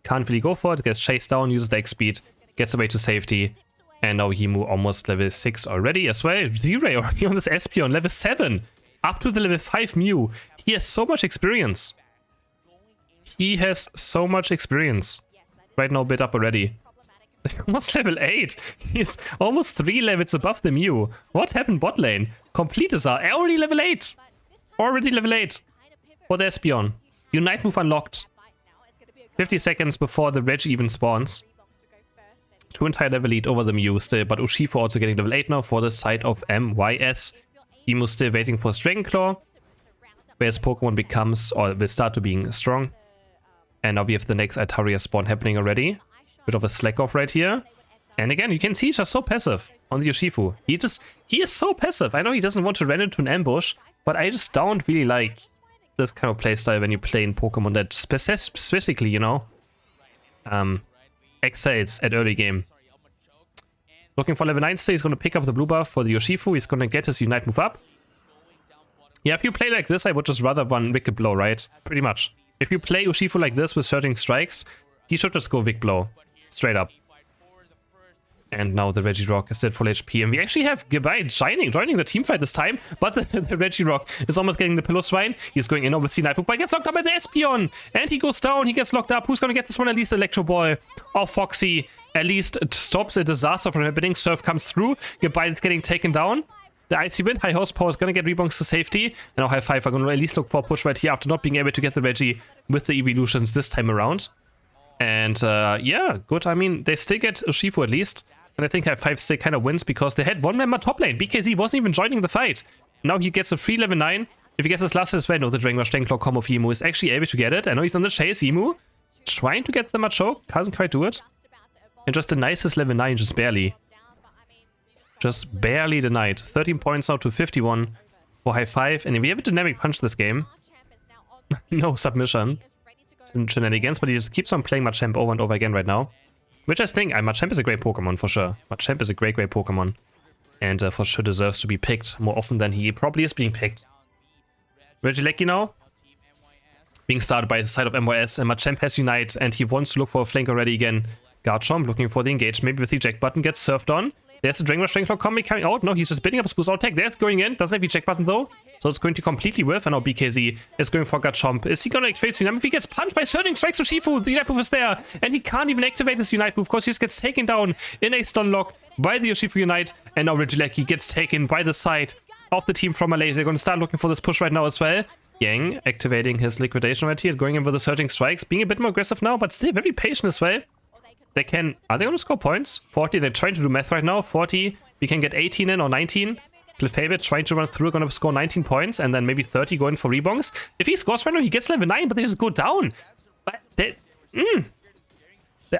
Can't really go for it, gets chased down, uses the X speed. Gets away to safety. And now Yimu almost level 6 already as well. Z-Ray already on this Espeon, level 7. Up to the level 5 Mew. He has so much experience. He has so much experience. Right now built up already. Almost level 8. He's almost 3 levels above the Mew. What happened bot lane? Complete is already level 8. Already level 8. For the Espeon. Unite move unlocked. 50 seconds before the Reg even spawns. 2 entire level lead over the Mew still, but Urshifu also getting level 8 now for the side of MYS. Emu still waiting for his Dragon Claw, where his Pokemon becomes, or will start to being strong. And now we have the next Altaria spawn happening already. Bit of a slack off right here. And again, you can see he's just so passive on the Urshifu. He is so passive. I know he doesn't want to run into an ambush, but I just don't really like this kind of playstyle when you play in Pokemon that specifically, you know, excels at early game. Looking for level 9 still, he's going to pick up the blue buff for the Urshifu. He's going to get his Unite move up. Yeah, if you play like this, I would just rather run Wicked Blow, right? Pretty much. If you play Urshifu like this with Surging Strikes, he should just go Wicked Blow. Straight up. And now the Regirock is dead full HP. And we actually have Goodbye joining the team fight this time. But the Regirock is almost getting the Pillow Swine. He's going in over 3 Nightmare, but gets locked up by the Espeon. And he goes down. He gets locked up. Who's going to get this one? At least Electro Ball or Foxy. At least it stops a disaster from happening. Surf comes through. Goodbye is getting taken down. The Icy Wind, high horsepower is going to get Rebonks to safety. And now Hi5 are going to at least look for a push right here after not being able to get the Reggie with the evolutions this time around. And yeah, good. I mean, they still get Urshifu at least. And I think Hi5 still kind of wins because they had one member top lane. BKZ wasn't even joining the fight. Now he gets a free level 9. If he gets his last as well, no, the Dragon Rush Claw combo of Emu is actually able to get it. I know he's on the chase. Emu trying to get the Machoke. Can't quite do it. And just denies his level 9, just barely. Just barely denied. 13 points now to 51 for Hi5. And we have a dynamic punch this game. No submission. Some shenanigans, but he just keeps on playing Machamp over and over again right now. Which I think, Machamp is a great Pokemon for sure. Machamp is a great Pokemon. And for sure deserves to be picked more often than he probably is being picked. Regieleki now. Being started by the side of MYS, and Machamp has Unite, and he wants to look for a flank already again. Garchomp looking for the engage, maybe with the eject button, gets surfed on. There's the Dragon Rush Claw combi coming out. No, he's just bidding up his boost out tech. There's going in. Doesn't have the eject button though. So it's going to completely whiff. And now BKZ is going for Garchomp. Is he going to activate his Unite move? He gets punched by Surging Strikes Urshifu. The Unite move is there. And he can't even activate his Unite move because he just gets taken down in a stun lock by the Urshifu Unite. And now Regieleki gets taken by the side of the team from Malaysia. They're going to start looking for this push right now as well. Yang activating his liquidation right here, going in with the Surging Strikes, being a bit more aggressive now, but still very patient as well. They can... Are they going to score points? 40, they're trying to do math right now. 40, we can get 18 in or 19. Clefable trying to run through, going to score 19 points, and then maybe 30 going for Rebonks. If he scores right now, he gets level 9, but they just go down. But they... do they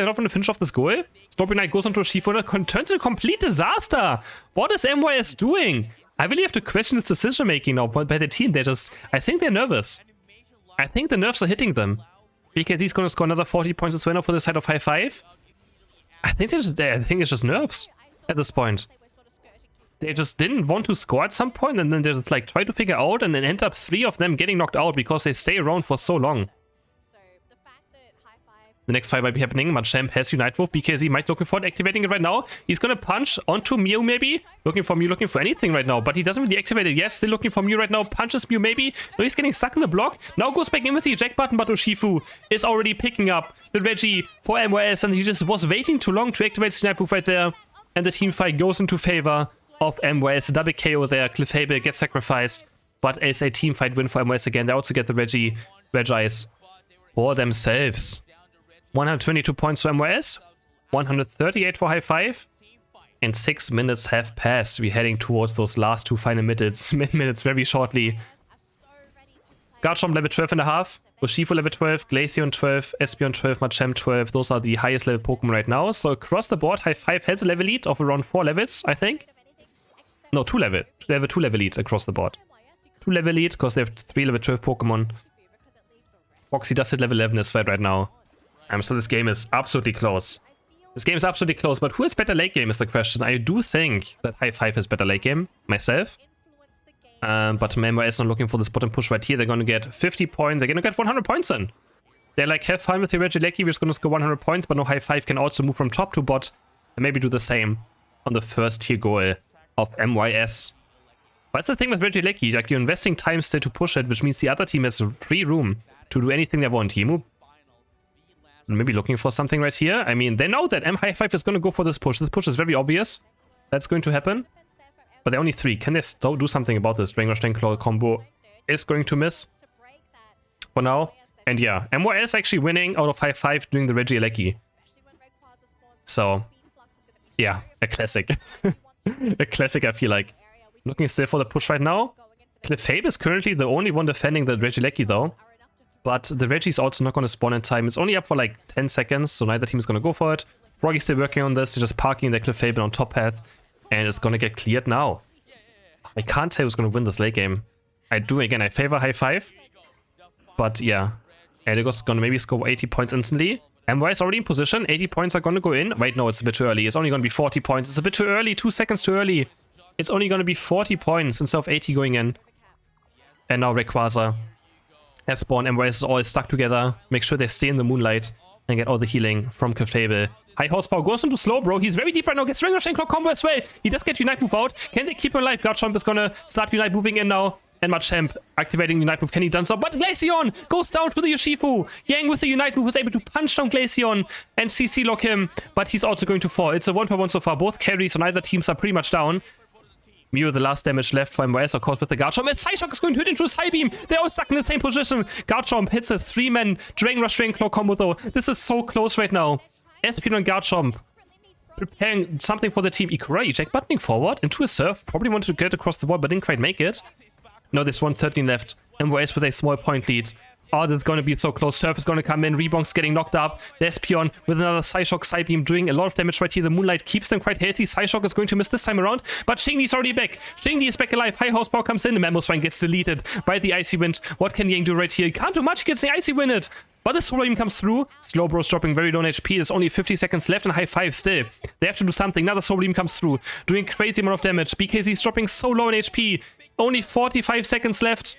not want to finish off this goal? Scorpion Knight goes onto Urshifu and turns into a complete disaster. What is MYS doing? I really have to question this decision making now by the team. They're just... I think they're nervous. I think the nerves are hitting them. Because he's going to score another 40 points as well now for the side of Hi5. I think it's just nerves at this point. They just didn't want to score at some point, and then they just like try to figure out, and then end up 3 of them getting knocked out because they stay around for so long. The next fight might be happening. Machamp has Unite Wolf. BKZ might looking for it, activating it right now. He's gonna punch onto Mew maybe. Looking for Mew, looking for anything right now. But he doesn't really activate it yet. Still looking for Mew right now. Punches Mew maybe. No, he's getting stuck in the block. Now goes back in with the eject button, but Urshifu is already picking up the Reggie for MYS. And he just was waiting too long to activate his Unite Wolf right there. And the team fight goes into favor of MYS. Double KO there. Clefable gets sacrificed. But it's a team fight win for MYS again. They also get the Regice for themselves. 122 points for MYS, 138 for Hi5, and 6 minutes have passed. We're heading towards those last 2 final minutes very shortly. Garchomp level 12.5, Urshifu level 12, Glaceon 12, Espeon 12, Machamp 12. Those are the highest level Pokemon right now. So across the board, Hi5 has a level lead of around 4 levels, I think. No, 2 level. They have a 2 level lead across the board. 2 level lead because they have 3 level 12 Pokemon. Foxy does hit level 11 as well right now. So this game is absolutely close. This game is absolutely close, but who is better late game is the question. I do think that Hi5 is better late game, myself. But MYS is not looking for this bottom push right here. They're going to get 50 points. They're going to get 100 points in. They're like, have fun with the Regieleki. We're just going to score 100 points, but no, Hi5 can also move from top to bot and maybe do the same on the first tier goal of MYS. What's the thing with Regieleki? Like, you're investing time still to push it, which means the other team has free room to do anything they want. Emu maybe looking for something right here. I mean, they know that Hi5 is going to go for this push. This push is very obvious. That's going to happen. But they're only 3. Can they still do something about this? Dragon Rush Claw combo is going to miss for now. And yeah, MYS actually winning out of Hi5 doing the Regieleki. So, yeah, a classic. A classic, I feel like. Looking still for the push right now. Clefable is currently the only one defending the Regieleki though. But the Reggie's also not going to spawn in time. It's only up for like 10 seconds, so neither team is going to go for it. Froggy's still working on this. They're just parking their Clefable on top path. And it's going to get cleared now. I can't tell who's going to win this late game. I favor Hi5. But yeah. Edigos is going to maybe score 80 points instantly. MYS already in position. 80 points are going to go in. Wait, no, it's a bit too early. It's only going to be 40 points. It's a bit too early. 2 seconds too early. It's only going to be 40 points instead of 80 going in. And now Rayquaza has spawned. MYS is all stuck together. Make sure they stay in the moonlight. and get all the healing from Cryptable. High horsepower goes into slow, bro. He's very deep right now. Gets Ring Rush and Clock combo as well. He does get Unite move out. Can they keep him alive? Garchomp is gonna start Unite moving in now. And Machamp activating Unite move. Can he done so? But Glaceon goes down to the Urshifu. Yang with the Unite move was able to punch down Glaceon and CC lock him. But he's also going to fall. It's a 1-for-1 so far. Both carries on either teams are pretty much down. Mew, the last damage left for MYS, of course, with the Garchomp. And Psyshock is going to hit into a Psybeam. They're all stuck in the same position. Garchomp hits a 3-man Dragon Rush Dragon Claw combo, though. This is so close right now. Espeon and Garchomp preparing something for the team. Ikura eject buttoning forward into a surf. Probably wanted to get across the wall, but didn't quite make it. No, there's 113 left. MYS with a small point lead. Oh, this is going to be so close. Surf is going to come in. Rebong's getting knocked up. Espeon with another Psyshock Psybeam doing a lot of damage right here. The Moonlight keeps them quite healthy. Psyshock is going to miss this time around, but Xingni's already back. Xingni is back alive. High horsepower comes in. The Mamoswine gets deleted by the Icy Wind. What can Yang do right here? He can't do much. He gets the Icy Wind. But the Solar Beam comes through. Slowbro's dropping very low on HP. There's only 50 seconds left and Hi5 still. They have to do something. Another Solar Beam comes through, doing crazy amount of damage. BKZ's dropping so low on HP. Only 45 seconds left.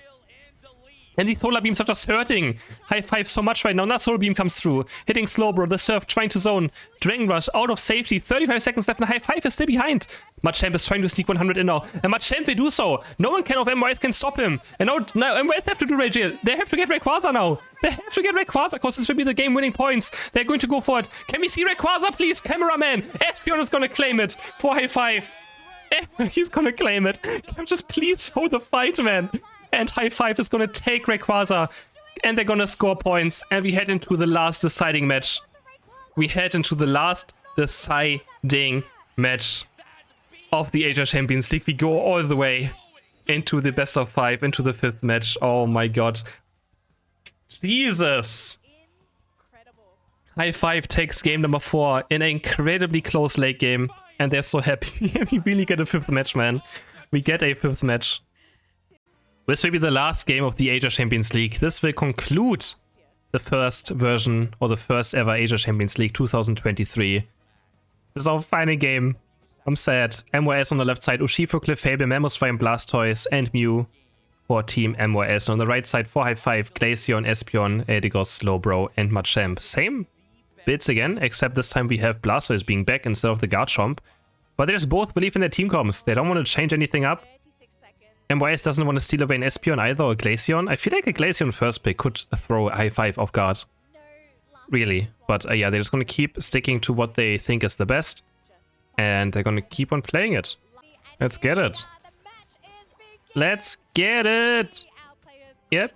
And these Solar Beams are just hurting Hi5 so much right now. Another Solar Beam comes through, hitting Slowbro. The Surf trying to zone. Dragon Rush out of safety. 35 seconds left and Hi5 is still behind. Machamp is trying to sneak 100 in now. And Machamp will do so. No one of MYS can stop him. And now MYS have to do Rage Heal. They have to get Rayquaza now. They have to get Rayquaza because this will be the game-winning points. They're going to go for it. Can we see Rayquaza, please? Cameraman. Espeon is going to claim it for Hi5. He's going to claim it. Can just please show the fight, man. And Hi5 is going to take Rayquaza. And they're going to score points. And we head into the last deciding match. We head into the last deciding match of the Asia Champions League. We go all the way into the best of 5, into the 5th match. Oh my god. Jesus. Hi5 takes game number 4 in an incredibly close late game. And they're so happy. We really get a 5th match, man. We get a 5th match. This will be the last game of the Asia Champions League. This will conclude the first version, or the first ever Asia Champions League 2023. This is our final game. I'm sad. MYS on the left side, Urshifu, Clefable, Mamoswine, Blastoise, and Mew for Team MYS. On the right side, for Hi5, Glaceon, Espeon, Eldegoss, Slowbro, and Machamp. Same bits again, except this time we have Blastoise being back instead of the Garchomp. But there's both belief in their team comms. They don't want to change anything up. MYS doesn't want to steal away an Espeon either, or Glaceon. I feel like a Glaceon first pick could throw a Hi5 off guard. Really. But yeah, they're just going to keep sticking to what they think is the best. And they're going to keep on playing it. Let's get it. Let's get it! Yep.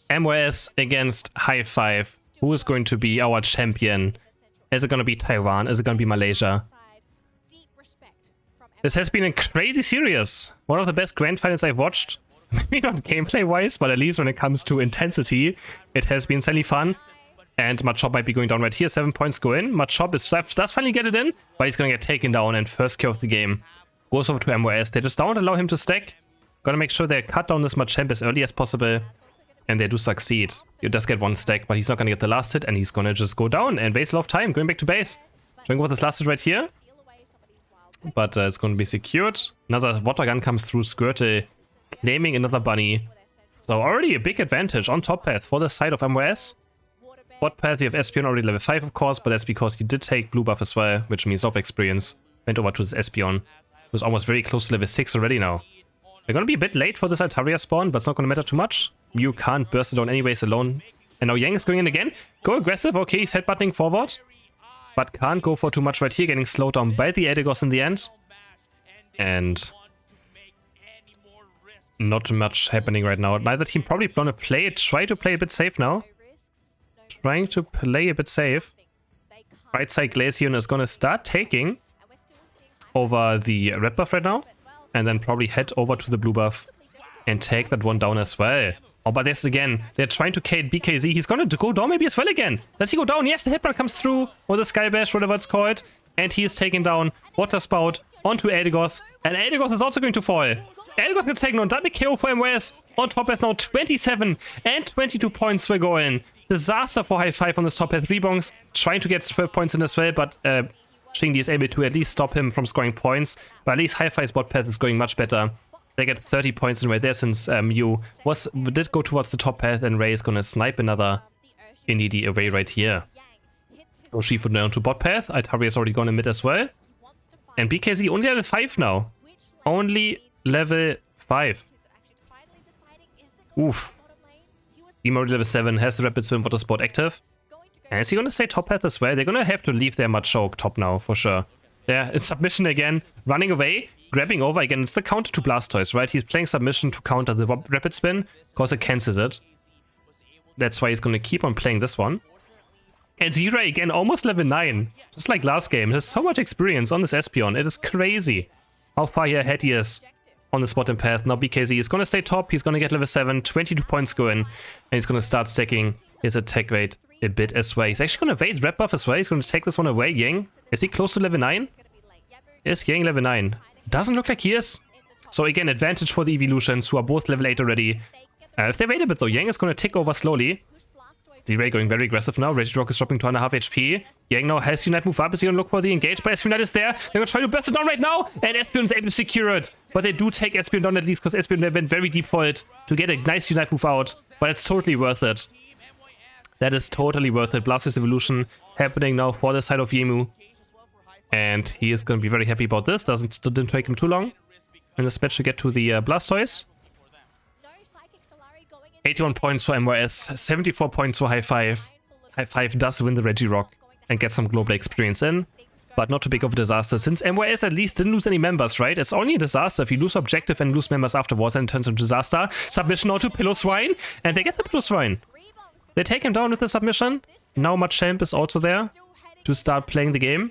MYS against Hi5. Who is going to be our champion? Is it going to be Taiwan? Is it going to be Malaysia? This has been a crazy series. One of the best grand finals I've watched. Maybe not gameplay-wise, but at least when it comes to intensity, it has been certainly fun. And Machop might be going down right here. 7 points go in. Machop does finally get it in, but he's going to get taken down. And first kill of the game goes over to MYS. They just don't allow him to stack. Gonna make sure they cut down this Machamp as early as possible. And they do succeed. He does get 1 stack, but he's not going to get the last hit. And he's going to just go down and waste a lot of time. Going back to base. Trying with this last hit right here. But it's going to be secured. Another water gun comes through. Squirtle claiming another bunny. So already a big advantage on top path for the side of MYS. Bot path, we have Espeon already level 5, of course, but that's because he did take blue buff as well, which means a lot of experience. Went over to this Espeon, who's almost very close to level 6 already now. They're going to be a bit late for this Altaria spawn, but it's not going to matter too much. Mew can't burst it down anyways alone. And now Yang is going in again. Go aggressive. Okay, he's headbutting forward. But can't go for too much right here, getting slowed down by the Eldegoss in the end. And not much happening right now. Neither team probably gonna try to play a bit safe now. Trying to play a bit safe. Right side Glaceon is gonna start taking over the red buff right now. And then probably head over to the blue buff and take that one down as well. Oh, but this again, they're trying to Kate BKZ. He's going to go down maybe as well again. Does he go down? Yes, the hitmark comes through. Or the Sky Bash, whatever it's called. And he is taken down. Water Spout onto Eldegoss. And Eldegoss is also going to fall. Eldegoss gets taken on. Double KO for MYS. On top path now, 27 and 22 points will go in. Disaster for Hi5 on this top path. Rebongs trying to get 12 points in as well. But Xingdi is able to at least stop him from scoring points. But at least Hi5's bot path is going much better. They get 30 points in right there since Mew did go towards the top path, and Ray is gonna snipe another NDD away right here. Urshifu down to bot path. Atari has already gone in mid as well. And BKZ only level 5 now. Only level 5. Oof. Team already level 7, has the rapid swim water sport active. And is he gonna stay top path as well? They're gonna have to leave their Machoke top now for sure. Yeah, it's submission again, running away, grabbing over again. It's the counter to Blastoise, right? He's playing submission to counter the rapid spin, because it cancels it. That's why he's gonna keep on playing this one. And Z-Ray again, almost level 9. Just like last game. He has so much experience on this Espeon. It is crazy how far ahead he is on the spot and path. Now BKZ is gonna stay top. He's gonna get level 7, 22 points going. And he's gonna start stacking his attack rate a bit as well. He's actually gonna evade red buff as well. He's gonna take this one away. Yang, is he close to level 9? Is Yang level 9? Doesn't look like he is. So again, advantage for the evolutions who are both level 8 already. If they wait a bit though, Yang is gonna tick over slowly. Z-Ray going very aggressive now. Regirock is dropping to 2.5 HP. Yang now has Unite move up. Is he gonna look for the engage? But Espeon is there. They're gonna try to burst it down right now. And Espeon is able to secure it. But they do take Espeon down at least, because Espeon went very deep for it to get a nice Unite move out. But it's totally worth it. That is totally worth it. Blastoise evolution happening now for the side of Yemu. And he is gonna be very happy about this. Didn't take him too long in this match to get to the Blastoise. 81 points for MYS, 74 points for Hi5. Hi5 does win the Regirock and get some global experience in, but not too big of a disaster, since MYS at least didn't lose any members, right? It's only a disaster if you lose objective and lose members afterwards, and it turns into disaster. Submission now to Piloswine, and they get the Piloswine. They take him down with the submission. Now Machamp is also there to start playing the game.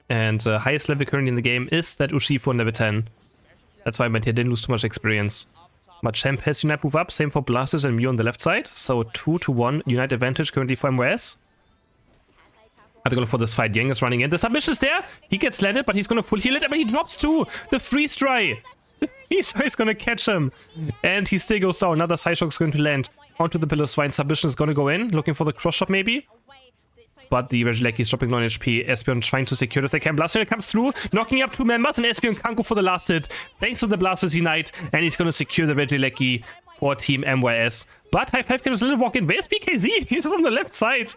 And highest level currently in the game is that Urshifu on level 10. That's why I meant he didn't lose too much experience. Machamp has Unite move up, same for Blastoise and Mew on the left side. So 2-1 Unite advantage currently for MYS. Are they going for this fight? Yang is running in. The submission is there. He gets landed, but he's going to full heal it. But he drops too. The freeze dry. The freeze dry is going to catch him. And he still goes down. Another Psyshock is going to land onto the Piloswine. Submission is going to go in. Looking for the cross shot maybe. But the Regieleki is dropping 9 HP. Espeon trying to secure it if they can. Blastoise comes through, knocking up 2 members, and Espeon can't go for the last hit. Thanks to the Blastoise Unite, and he's going to secure the Regieleki for Team MYS. But Hi5 can just little walk in. Where's BKZ? He's on the left side.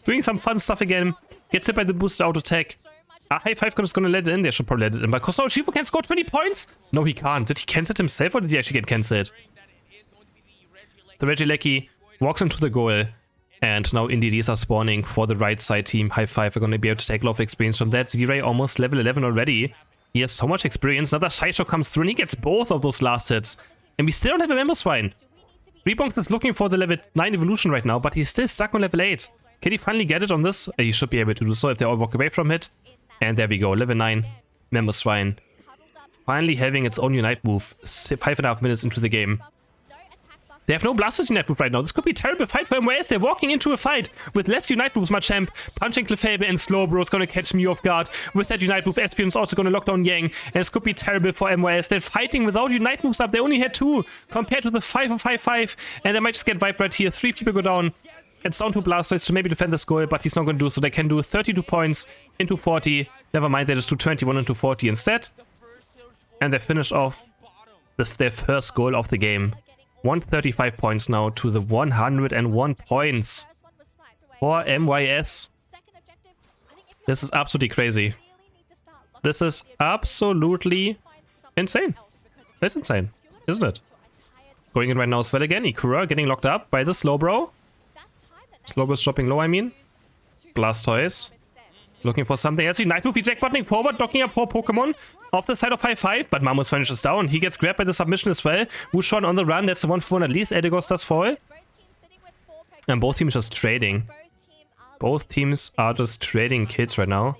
Doing some fun stuff again. Gets hit by the boosted auto attack. Hi5 is going to let it in. They should probably let it in. But Cosmo Shifu can score 20 points? No, he can't. Did he cancel it himself, or did he actually get cancelled? The Regieleki walks into the goal. And now NDDs are spawning for the right side team. Hi5 are going to be able to take a lot of experience from that. Z-Ray almost level 11 already. He has so much experience. Another Psyshock comes through and he gets both of those last hits. And we still don't have a Member Swine. Rebonks is looking for the level 9 evolution right now, but he's still stuck on level 8. Can he finally get it on this? He should be able to do so if they all walk away from it. And there we go. Level 9 Member Swine. Finally having its own Unite move. 5.5 minutes into the game. They have no Blastoise Unite move right now. This could be a terrible fight for MYS. They're walking into a fight with less Unite moves. Machamp punching Clefable, and Slowbro is going to catch Mew off guard. With that Unite move, Espeon is also going to lock down Yang. And this could be terrible for MYS. They're fighting without Unite moves up. They only had 2 compared to the 5 of Hi5. And they might just get wiped right here. 3 people go down. It's down to Blastoise to maybe defend the goal, but he's not going to do so. They can do 32 points into 40. Never mind, they just do 21 into 40 instead. And they finish off their first goal of the game. 135 points now to the 101 points for MYS. This is absolutely crazy. This is absolutely insane. It's insane, isn't it? Going in right now as well again. Ikura getting locked up by the Slowbro. Slowbro's dropping low, I mean. Blastoise looking for something else. Night move, eject buttoning forward, knocking up 4 Pokemon off the side of Hi5, but Mammoth finishes down. He gets grabbed by the submission as well. Wushon on the run, that's the 1-for-1 at least. Edigos does fall. And both teams just trading. Both teams are just trading kills right now.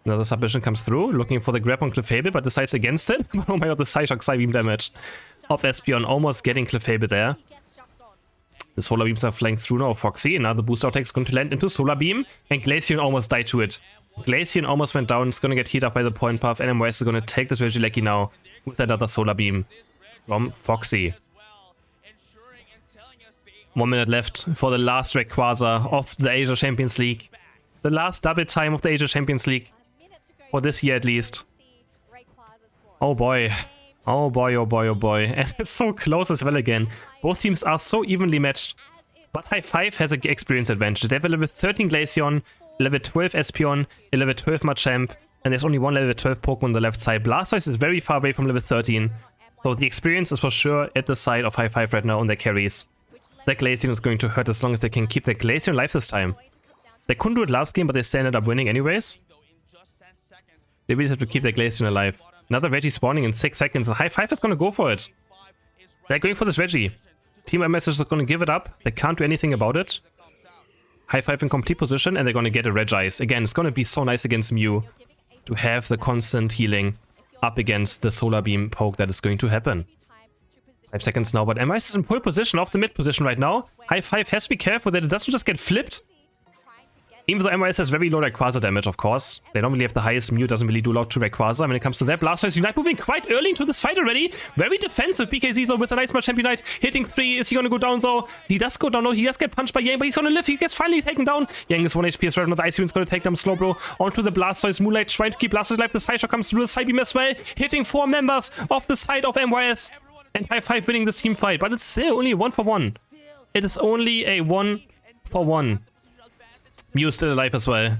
Another submission comes through, looking for the grab on Clefable, but decides against it. Oh my god, the Psyshock Psybeam damage of Espeon, almost getting Clefable there. The Solar Beams are flying through now. Foxy, now the boost attack is going to land into Solar Beam, and Glaceon almost died to it. Glaceon almost went down, it's going to get heated up by the point path, and MYS is going to take this Regieleki now with another Solar Beam from Foxy. 1 minute left for the last Rayquaza of the Asia Champions League. The last double time of the Asia Champions League. For this year at least. Oh boy. Oh boy, oh boy, oh boy. And it's so close as well again. Both teams are so evenly matched. But Hi5 has an experience advantage. They have a level 13 Glaceon, level 12 Espeon, a level 12 Machamp, and there's only one level 12 Pokemon on the left side. Blastoise is very far away from level 13. So the experience is for sure at the side of Hi5 right now on their carries. That Glaceon is going to hurt as long as they can keep their Glaceon alive this time. They couldn't do it last game, but they still ended up winning anyways. They really have to keep their Glaceon alive. Another Reggie spawning in 6 seconds. Hi5 is going to go for it. They're going for this Reggie. Team MYS is going to give it up. They can't do anything about it. Hi5 in complete position, and they're going to get a Regice. Again, it's going to be so nice against Mew to have the constant healing up against the Solar Beam poke that is going to happen. 5 seconds now, but MYS is in full position, off the mid position right now. Hi5 has to be careful that it doesn't just get flipped. Even though MYS has very low Rayquaza damage, of course. They normally have the highest. Mew doesn't really do a lot to Rayquaza when it comes to that. Blastoise Unite moving quite early into this fight already. Very defensive. BKZ though with a nice Machamp Unite. Hitting 3. Is he going to go down though? He does go down. No, he does get punched by Yang, but he's going to live. He gets finally taken down. Yang is 1 HP as well. Another Ice Beam is going to take down Slowbro onto the Blastoise. Moonlight trying to keep Blastoise alive. The Psyshock comes through the Psybeam as well. Hitting 4 members of the side of MYS. And Hi5 winning this team fight. But it's still only 1-for-1. It is only a 1-for-1. Mew is still alive as well.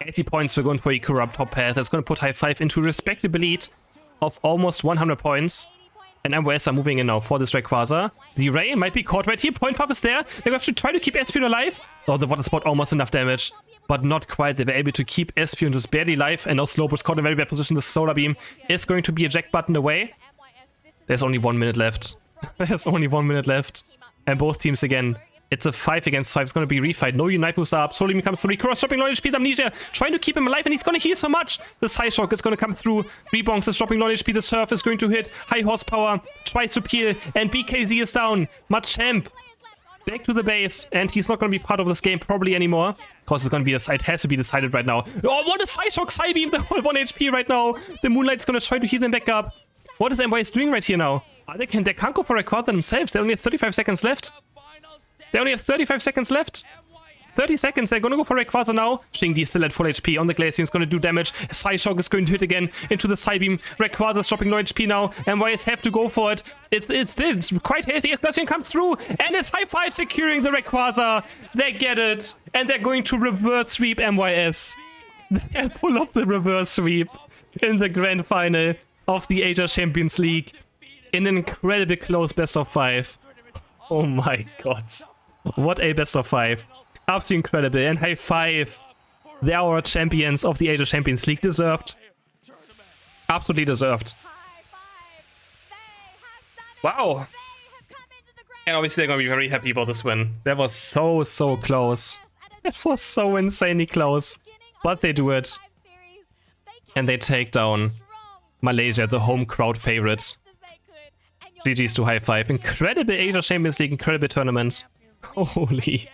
80 points for going for Ikura up top path. That's going to put Hi5 into a respectable lead of almost 100 points. And MYS are moving in now for this Rayquaza. Z-Ray might be caught right here. Point Puff is there. They're going to have to try to keep Espeon alive. Oh, the Water Spot almost enough damage. But not quite. They were able to keep Espeon just barely alive. And now Slowbro's caught in a very bad position. The Solar Beam is going to be eject button away. There's only 1 minute left. There's only 1 minute left. And both teams again. It's a 5 against 5. It's going to be a refight. No Unite moves up. Solar Beam comes through. Cross dropping low HP. Amnesia trying to keep him alive, and he's going to heal so much. The Psyshock is going to come through. Rebonks is dropping low HP. The Surf is going to hit. High horsepower. Tries to peel. And BKZ is down. Machamp back to the base. And he's not going to be part of this game probably anymore. Because it's going to be it has to be decided right now. Oh, what a Psyshock Psybeam. The whole 1 HP right now. The Moonlight's going to try to heal them back up. What is MYS doing right here now? They can't go for a Rayquaza themselves. They only have 35 seconds left. They only have 35 seconds left. 30 seconds. They're going to go for Rayquaza now. Xingdi is still at full HP. On the Glaceon is going to do damage. Psyshock is going to hit again into the Psybeam. Rayquaza is dropping low HP now. MYS have to go for it. It's quite healthy. Glaceon comes through. And it's Hi5 securing the Rayquaza. They get it. And they're going to reverse sweep MYS. They pull off the reverse sweep in the grand final of the Asia Champions League. In an incredibly close best of 5. Oh my god. What a best of 5. Absolutely incredible. And Hi5, they are our champions of the Asia Champions League. Deserved. Absolutely deserved. Wow. And obviously they're going to be very happy about this win. That was so close. It was so insanely close. But they do it. And they take down Malaysia, the home crowd favorite. GG's to Hi5. Incredible Asia Champions League, incredible tournament. Holy.